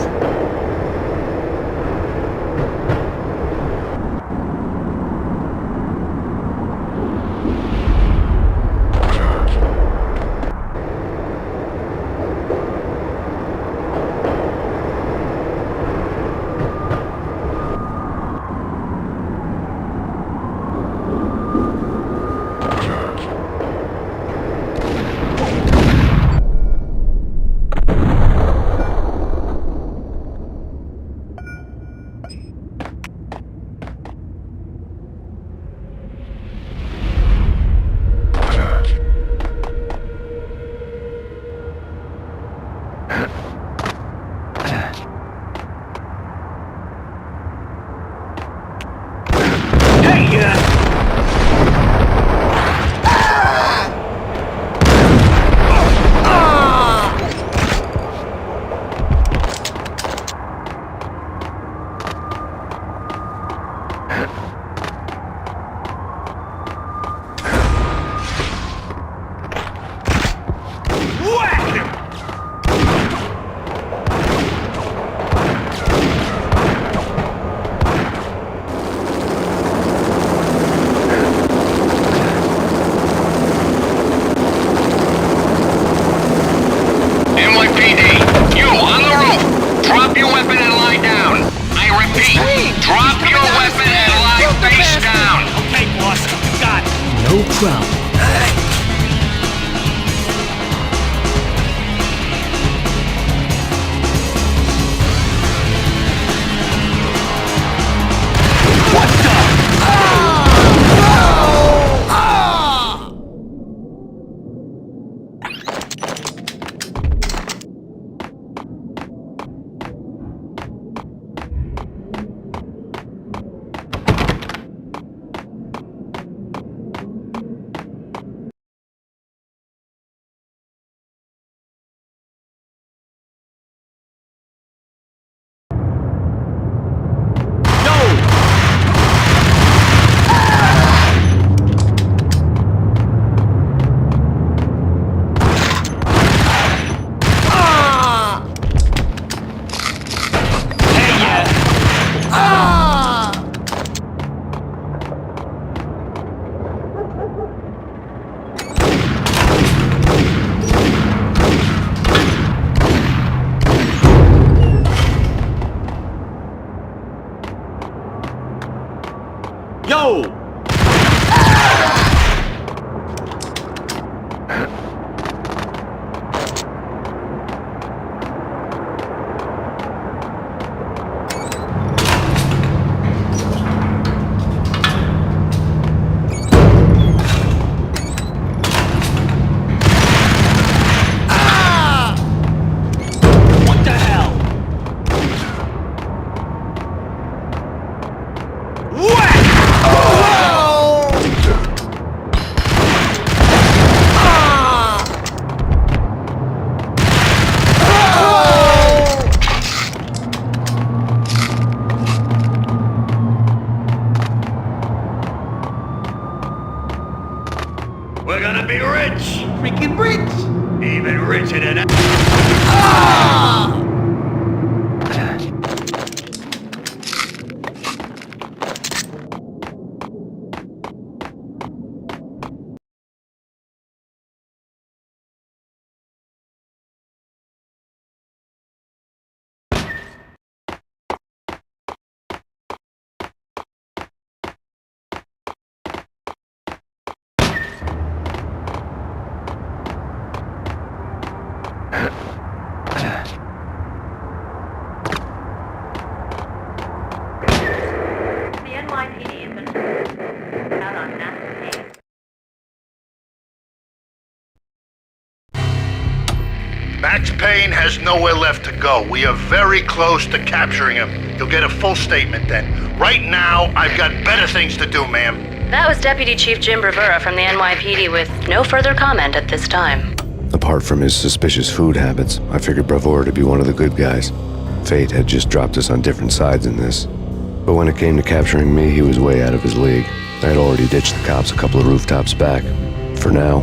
gonna be rich! Freaking rich! Even richer than The NYPD has been out on massive Payne. Max Payne has nowhere left to go. We are very close to capturing him. You'll get a full statement then. Right now, I've got better things to do, ma'am. That was Deputy Chief Jim Rivera from the NYPD with no further comment at this time. Apart from his suspicious food habits, I figured Bravura to be one of the good guys. Fate had just dropped us on different sides in this. But when it came to capturing me, he was way out of his league. I had already ditched the cops a couple of rooftops back. For now.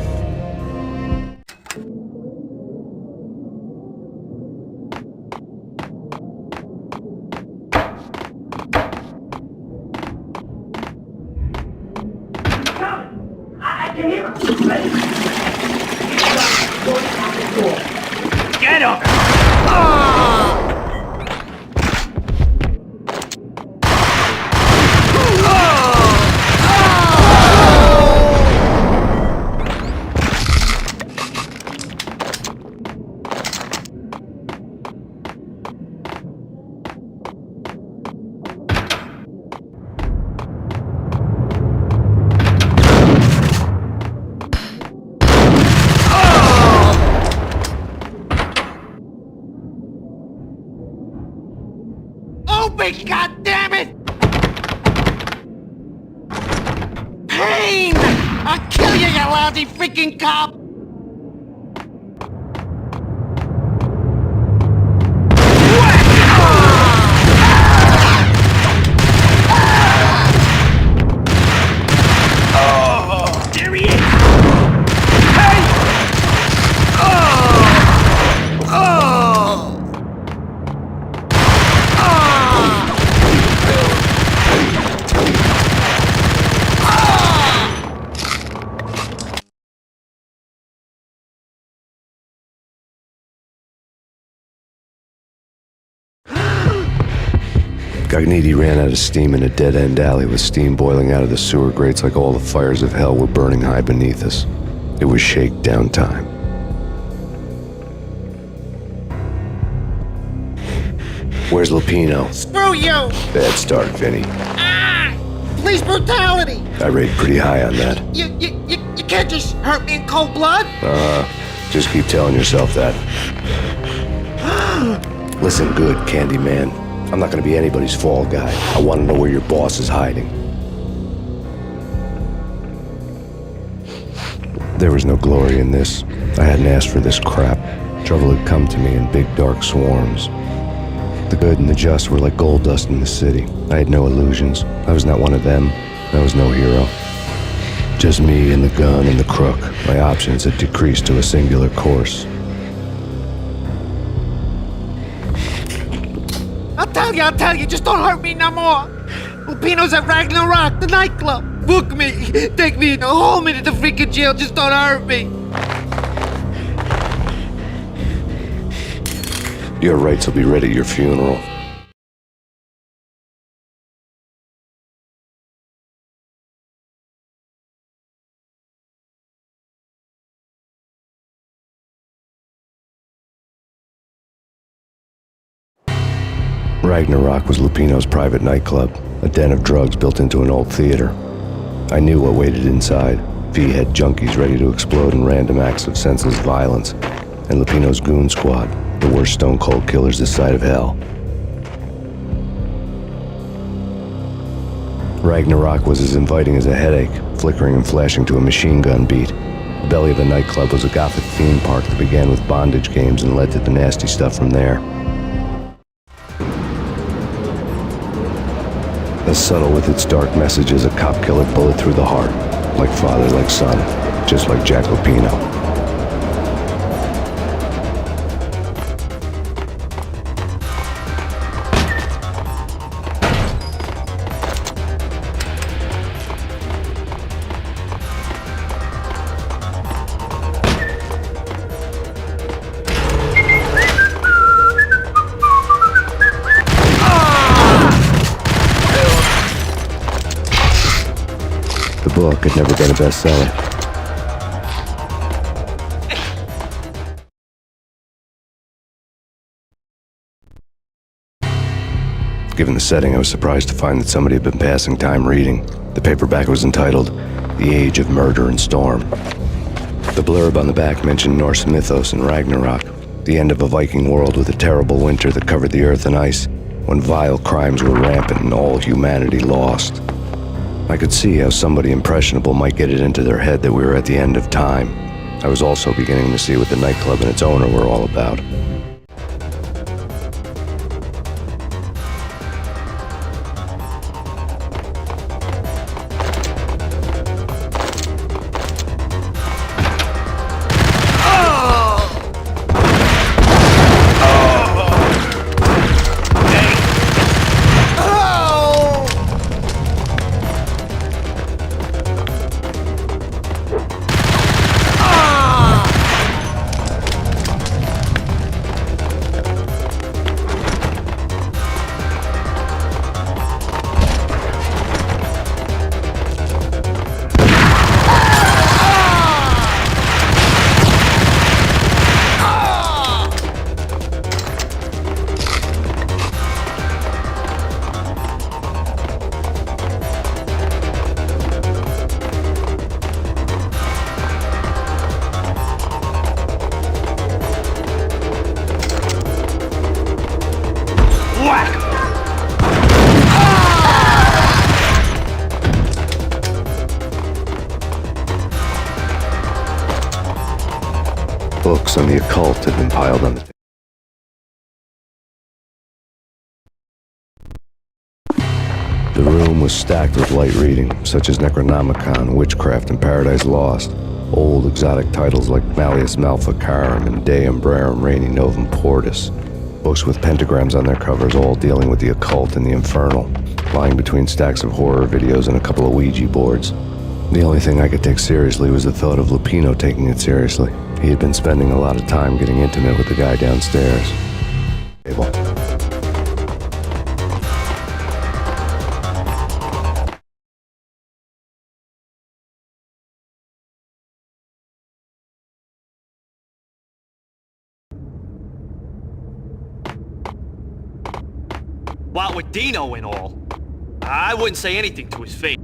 Get him! Open, goddammit! Payne! I'll kill you, you lousy freaking cop! Oh, there he is! Hey! Oh! Oh! Gognitti ran out of steam in a dead-end alley with steam boiling out of the sewer grates like all the fires of hell were burning high beneath us. It was shakedown time. Where's Lupino? Screw you! Bad start, Vinny. Police brutality! I rate pretty high on that. You can't just hurt me in cold blood! Just keep telling yourself that. Listen good, Candyman. I'm not gonna be anybody's fall guy. I wanna know where your boss is hiding. There was no glory in this. I hadn't asked for this crap. Trouble had come to me in big dark swarms. The good and the just were like gold dust in the city. I had no illusions. I was not one of them. I was no hero. Just me and the gun and the crook. My options had decreased to a singular course. I'll tell you, just don't hurt me no more. Lupino's at Ragnarok, the nightclub. Book me, take me in, hold me to the freaking jail, just don't hurt me. Your rights will be read at your funeral. Ragnarok was Lupino's private nightclub, a den of drugs built into an old theater. I knew what waited inside. V-head junkies ready to explode in random acts of senseless violence, and Lupino's goon squad, the worst stone-cold killers this side of hell. Ragnarok was as inviting as a headache, flickering and flashing to a machine gun beat. The belly of the nightclub was a gothic theme park that began with bondage games and led to the nasty stuff from there. As subtle with its dark message as a cop-killer bullet through the heart, like father, like son, just like Jack Lupino. The book had never been a bestseller. Given the setting, I was surprised to find that somebody had been passing time reading. The paperback was entitled The Age of Murder and Storm. The blurb on the back mentioned Norse mythos and Ragnarok, the end of a Viking world with a terrible winter that covered the earth in ice, when vile crimes were rampant and all humanity lost. I could see how somebody impressionable might get it into their head that we were at the end of time. I was also beginning to see what the nightclub and its owner were all about. Books on the occult had been piled on the table. The room was stacked with light reading, such as Necronomicon, Witchcraft, and Paradise Lost. Old exotic titles like Malleus Maleficarum and De Umbrarum Reini Novum Portus. Books with pentagrams on their covers, all dealing with the occult and the infernal, lying between stacks of horror videos and a couple of Ouija boards. The only thing I could take seriously was the thought of Lupino taking it seriously. He had been spending a lot of time getting intimate with the guy downstairs. Table. What with Dino and all, I wouldn't say anything to his face.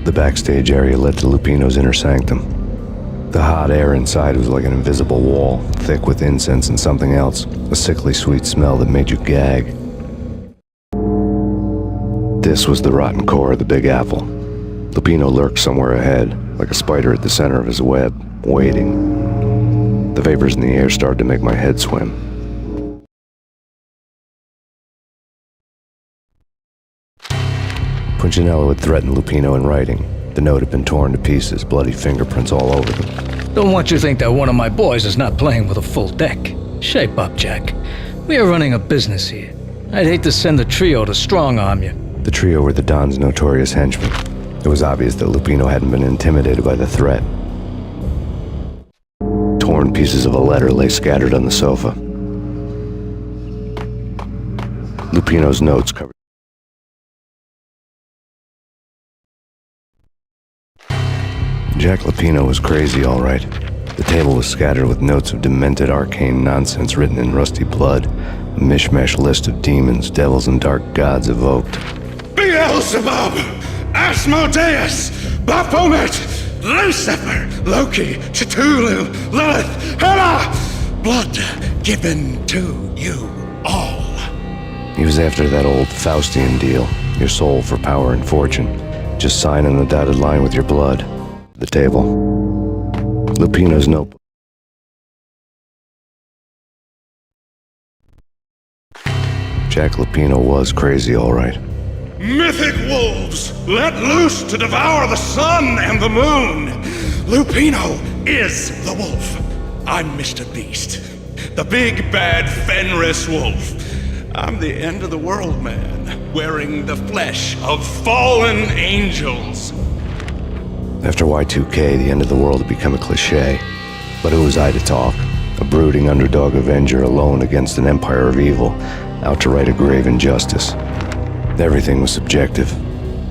The backstage area led to Lupino's inner sanctum. The hot air inside was like an invisible wall, thick with incense and something else, a sickly sweet smell that made you gag. This was the rotten core of the Big Apple. Lupino lurked somewhere ahead, like a spider at the center of his web, waiting. The vapors in the air started to make my head swim. Punchinello had threatened Lupino in writing. The note had been torn to pieces, bloody fingerprints all over them. Don't want you to think that one of my boys is not playing with a full deck. Shape up, Jack. We are running a business here. I'd hate to send the trio to strong-arm you. The trio were the Don's notorious henchmen. It was obvious that Lupino hadn't been intimidated by the threat. Torn pieces of a letter lay scattered on the sofa. Lupino's notes covered. Jack Lupino was crazy, all right. The table was scattered with notes of demented arcane nonsense written in rusty blood, a mishmash list of demons, devils, and dark gods evoked. Beelzebub, Asmodeus, Baphomet, Lucifer, Loki, Cthulhu, Lilith, Hela, blood given to you all. He was after that old Faustian deal, your soul for power and fortune. Just sign on the dotted line with your blood. The table. Lupino's notebook. Jack Lupino was crazy, all right. Mythic wolves, let loose to devour the sun and the moon. Lupino is the wolf. I'm Mr. Beast, the big bad Fenris wolf. I'm the end of the world man, wearing the flesh of fallen angels. After Y2K, the end of the world had become a cliché. But who was I to talk? A brooding underdog avenger alone against an empire of evil, out to right a grave injustice. Everything was subjective.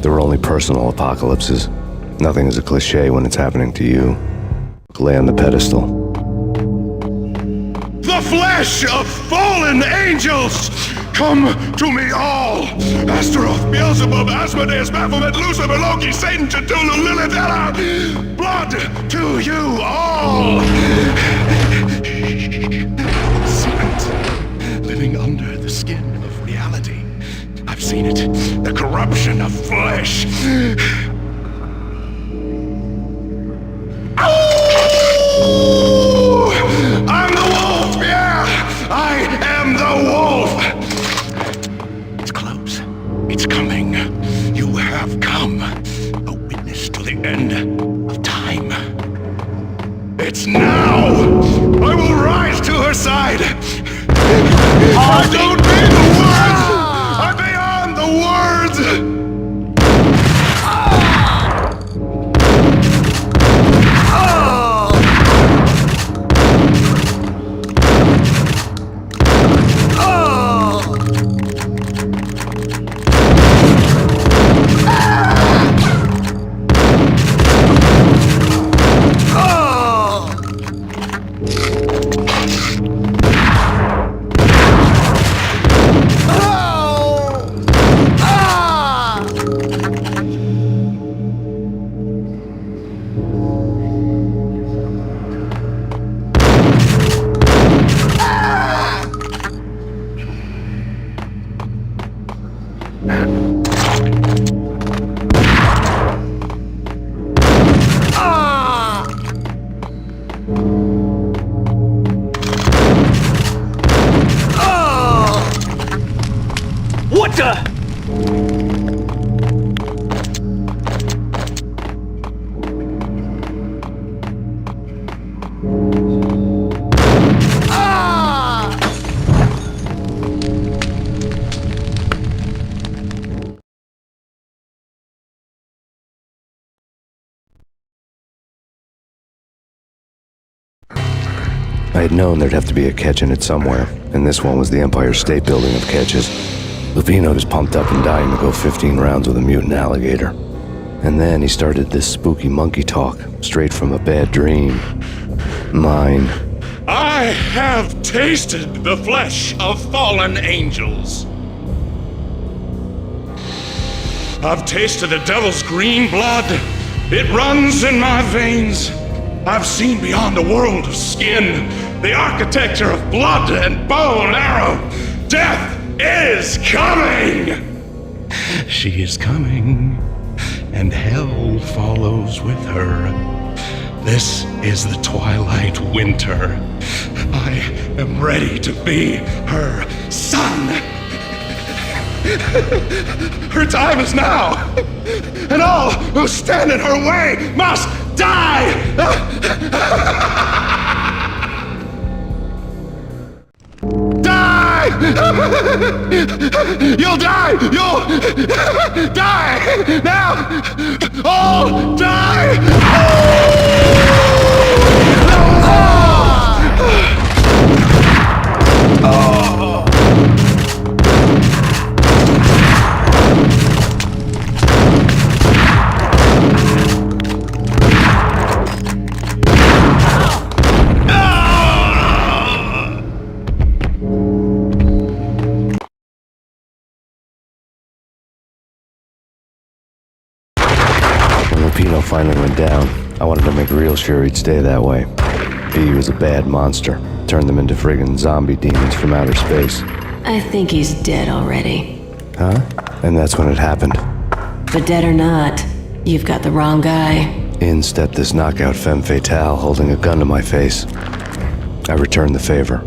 There were only personal apocalypses. Nothing is a cliché when it's happening to you. Lay on the pedestal. The flesh of fallen angels! Come to me all! Astaroth, Beelzebub, Asmodeus, Baphomet, Lucifer, Loki, Satan, Cthulhu, Lilith, Hela! Blood to you all! Secret, living under the skin of reality. I've seen it, the corruption of flesh. Oh! I'm the wolf, yeah! I am the wolf! It's close. It's coming. You have come. A witness to the end of time. It's now! I will rise to her side! I don't need the words! I'm beyond the words! What the? I had known there'd have to be a catch in it somewhere, and this one was the Empire State Building of catches. Lupino was pumped up and dying to go 15 rounds with a mutant alligator. And then he started this spooky monkey talk, straight from a bad dream. Mine. I have tasted the flesh of fallen angels. I've tasted the devil's green blood. It runs in my veins. I've seen beyond the world of skin, the architecture of blood and bow and arrow. Death is coming! She is coming, and hell follows with her. This is the twilight winter. I am ready to be her son. Her time is now, and all who stand in her way must die! Die! You'll die! You'll die! Now! All die! Pino finally went down. I wanted to make real sure he'd stay that way. B was a bad monster. Turned them into friggin' zombie demons from outer space. I think he's dead already. Huh? And that's when it happened. But dead or not, you've got the wrong guy. In stepped this knockout femme fatale holding a gun to my face. I returned the favor.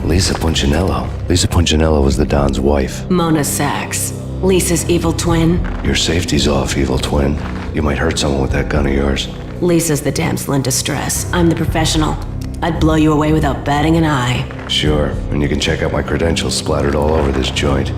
Lisa Punchinello was the Don's wife. Mona Sachs. Lisa's evil twin. Your safety's off, evil twin. You might hurt someone with that gun of yours. Lisa's the damsel in distress. I'm the professional. I'd blow you away without batting an eye. Sure, and you can check out my credentials splattered all over this joint.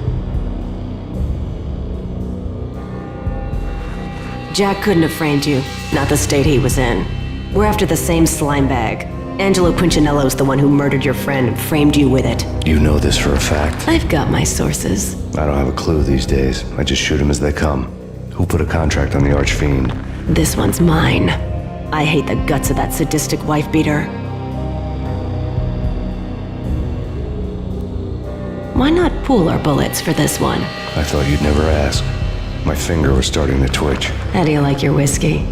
Jack couldn't have framed you. Not the state he was in. We're after the same slime bag. Angelo Punchinello's the one who murdered your friend and framed you with it. You know this for a fact. I've got my sources. I don't have a clue these days. I just shoot them as they come. Who put a contract on the Archfiend? This one's mine. I hate the guts of that sadistic wife-beater. Why not pool our bullets for this one? I thought you'd never ask. My finger was starting to twitch. How do you like your whiskey?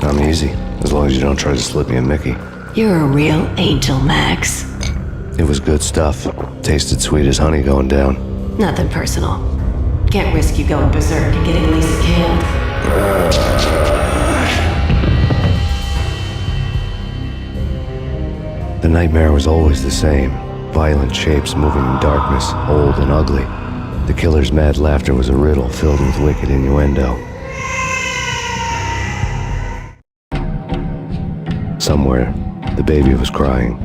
I'm easy, as long as you don't try to slip me a Mickey. You're a real angel, Max. It was good stuff. Tasted sweet as honey going down. Nothing personal. Can't risk you going berserk and getting Lisa killed. The nightmare was always the same. Violent shapes moving in darkness, old and ugly. The killer's mad laughter was a riddle filled with wicked innuendo. Somewhere, the baby was crying.